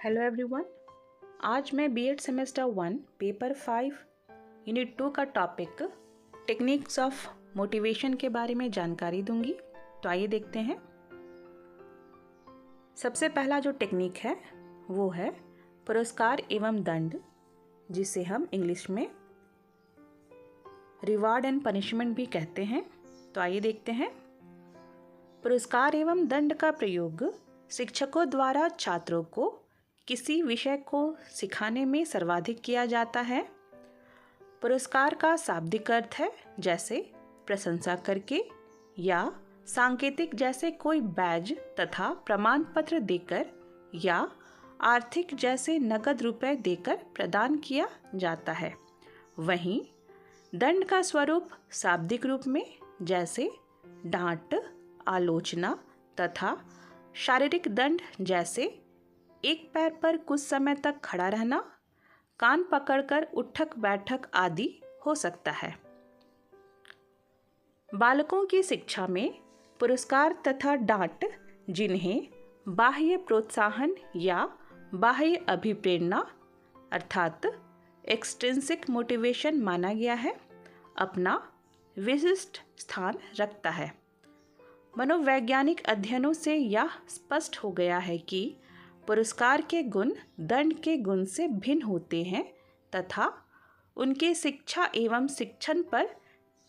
Hello everyone. आज मैं BEd semester 1 paper 5 unit 2 का टॉपिक टेक्निक्स ऑफ मोटिवेशन के बारे में जानकारी दूंगी। तो आइए देखते हैं। सबसे पहला जो टेक्निक है वो है पुरस्कार एवं दंड, जिसे हम इंग्लिश में रिवार्ड एंड पनिशमेंट भी कहते हैं। तो आइए देखते हैं। पुरस्कार एवं दंड का प्रयोग शिक्षकों द्वारा छात्रों को किसी विषय को सिखाने में सर्वाधिक किया जाता है। पुरस्कार का शाब्दिक अर्थ है जैसे प्रशंसा करके या सांकेतिक जैसे कोई बैज तथा प्रमाण पत्र देकर या आर्थिक जैसे नगद रुपए देकर प्रदान किया जाता है। वहीं दंड का स्वरूप शाब्दिक रूप में जैसे डांट, आलोचना तथा शारीरिक दंड जैसे एक पैर पर कुछ समय तक खड़ा रहना, कान पकड़कर उठक बैठक आदि हो सकता है। बालकों की शिक्षा में पुरस्कार तथा डांट, जिन्हें बाह्य प्रोत्साहन या बाह्य अभिप्रेरणा अर्थात एक्सट्रिंसिक मोटिवेशन माना गया है, अपना विशिष्ट स्थान रखता है। मनोवैज्ञानिक अध्ययनों से यह स्पष्ट हो गया है कि पुरस्कार के गुण दंड के गुण से भिन्न होते हैं तथा उनके शिक्षा एवं शिक्षण पर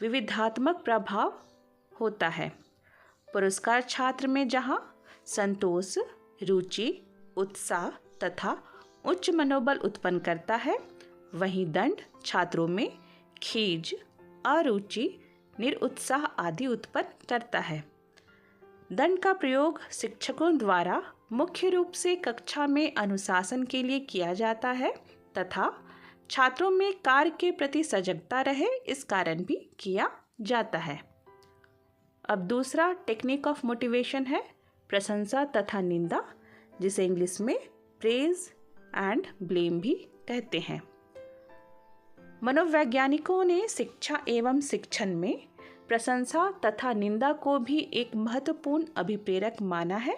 विविधात्मक प्रभाव होता है। पुरस्कार छात्र में जहाँ संतोष, रुचि, उत्साह तथा उच्च मनोबल उत्पन्न करता है, वहीं दंड छात्रों में खीज, अरुचि, निरुत्साह आदि उत्पन्न करता है। दंड का प्रयोग शिक्षकों द्वारा मुख्य रूप से कक्षा में अनुशासन के लिए किया जाता है तथा छात्रों में कार्य के प्रति सजगता रहे इस कारण भी किया जाता है। अब दूसरा टेक्निक ऑफ मोटिवेशन है प्रशंसा तथा निंदा, जिसे इंग्लिश में प्रेज एंड ब्लेम भी कहते हैं। मनोवैज्ञानिकों ने शिक्षा एवं शिक्षण में प्रशंसा तथा निंदा को भी एक महत्वपूर्ण अभिप्रेरक माना है।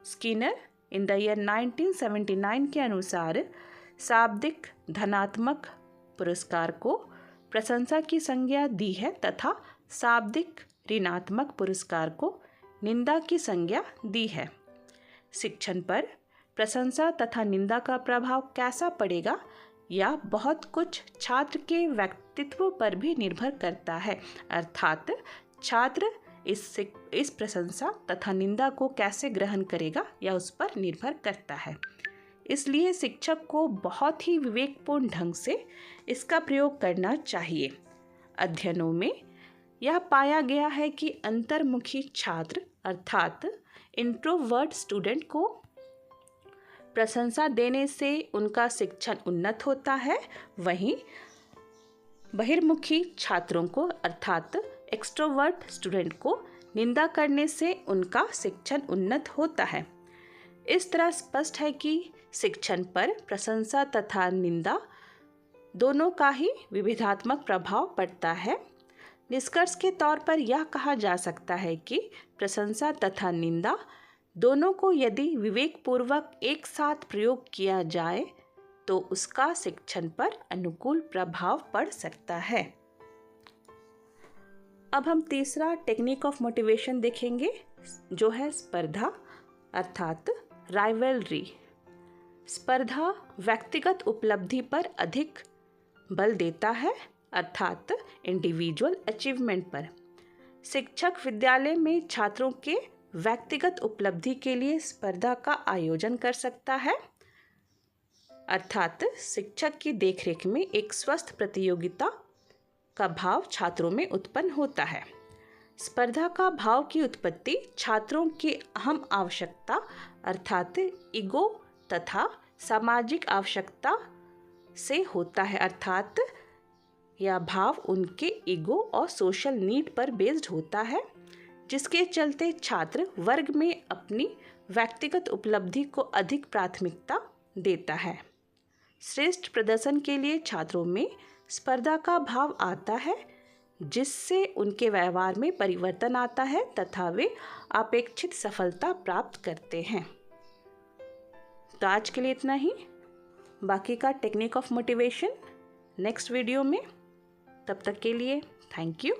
स्किनर इन द ईयर 1979 के अनुसार शाब्दिक धनात्मक पुरस्कार को प्रशंसा की संज्ञा दी है तथा शाब्दिक ऋणात्मक पुरस्कार को निंदा की संज्ञा दी है। शिक्षण पर प्रशंसा तथा निंदा का प्रभाव कैसा पड़ेगा या बहुत कुछ छात्र के व्यक्तित्व पर भी निर्भर करता है, अर्थात छात्र इस प्रशंसा तथा निंदा को कैसे ग्रहण करेगा या उस पर निर्भर करता है। इसलिए शिक्षक को बहुत ही विवेकपूर्ण ढंग से इसका प्रयोग करना चाहिए। अध्ययनों में यह पाया गया है कि अंतर्मुखी छात्र अर्थात इंट्रोवर्ट स्टूडेंट को प्रशंसा देने से उनका शिक्षण उन्नत होता है, वहीं बहिर्मुखी छात्रों को अर्थात एक्सट्रोवर्ट स्टूडेंट को निंदा करने से उनका शिक्षण उन्नत होता है। इस तरह स्पष्ट है कि शिक्षण पर प्रशंसा तथा निंदा दोनों का ही विविधात्मक प्रभाव पड़ता है। निष्कर्ष के तौर पर यह कहा जा सकता है कि प्रशंसा तथा निंदा दोनों को यदि विवेकपूर्वक एक साथ प्रयोग किया जाए तो उसका शिक्षण पर अनुकूल प्रभाव पड़ सकता है। अब हम तीसरा टेक्निक ऑफ मोटिवेशन देखेंगे, जो है स्पर्धा अर्थात राइवलरी। स्पर्धा व्यक्तिगत उपलब्धि पर अधिक बल देता है अर्थात इंडिविजुअल अचीवमेंट पर। शिक्षक विद्यालय में छात्रों के व्यक्तिगत उपलब्धि के लिए स्पर्धा का आयोजन कर सकता है, अर्थात शिक्षक की देखरेख में एक स्वस्थ प्रतियोगिता का भाव छात्रों में उत्पन्न होता है। स्पर्धा का भाव की उत्पत्ति छात्रों की अहम आवश्यकता अर्थात ईगो तथा सामाजिक आवश्यकता से होता है, अर्थात यह भाव उनके ईगो और सोशल नीड पर बेस्ड होता है, जिसके चलते छात्र वर्ग में अपनी व्यक्तिगत उपलब्धि को अधिक प्राथमिकता देता है। श्रेष्ठ प्रदर्शन के लिए छात्रों में स्पर्धा का भाव आता है, जिससे उनके व्यवहार में परिवर्तन आता है तथा वे अपेक्षित सफलता प्राप्त करते हैं। तो आज के लिए इतना ही। बाकी का technique of motivation next video में। तब तक के लिए थैंक यू।